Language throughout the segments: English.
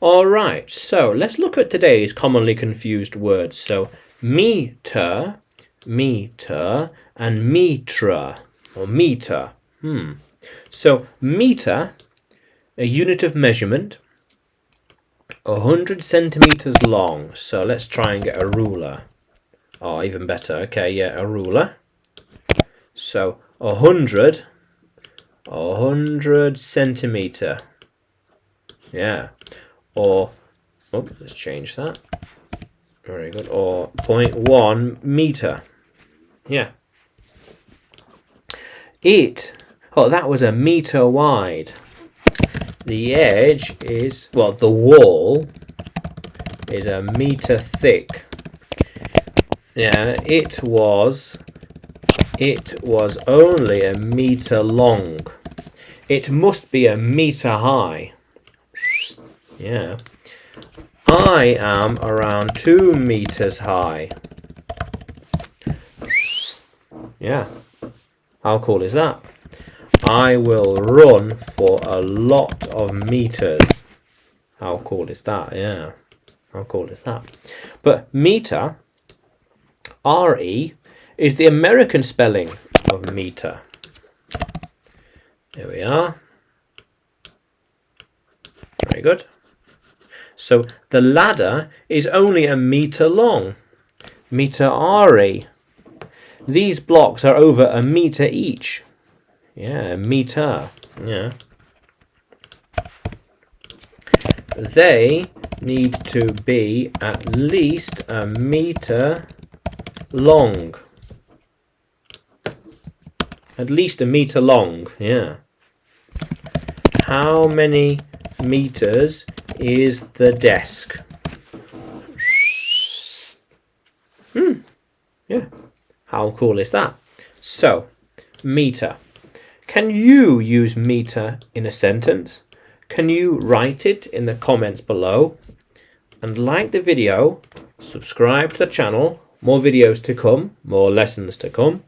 All right, so let's look at today's commonly confused words. So meter, meter, and metre, or meter. So meter, a unit of measurement, 100 centimeters long. So let's try and get a ruler. Oh, even better. Okay, yeah, a ruler. So 100 centimeter. Yeah. Or, oh, let's change that. Very good. Or 0.1 meter. Yeah. That was a meter wide. The edge is, the wall is a meter thick. Yeah, it was only a meter long. It must be a meter high. Yeah. I am around 2 meters high. Yeah. How cool is that? I will run for a lot of meters. How cool is that? Yeah. How cool is that? But meter, R-E, is the American spelling of meter. There we are. Very good. So the ladder is only a meter long. Meter R-E. These blocks are over a meter each. Yeah, a meter. Yeah. They need to be at least a meter long. At least a meter long. Yeah. How many meters is the desk? Yeah. How cool is that? So, meter. Can you use meter in a sentence? Can you write it in the comments below? And like the video, subscribe to the channel. More videos to come, more lessons to come.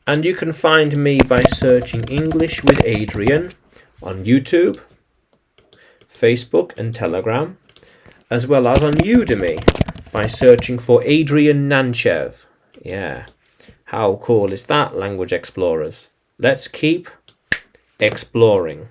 And you can find me by searching English with Adrian on YouTube, Facebook and Telegram, as well as on Udemy by searching for Adrian Nanchev. Yeah, how cool is that, language explorers? Let's keep exploring.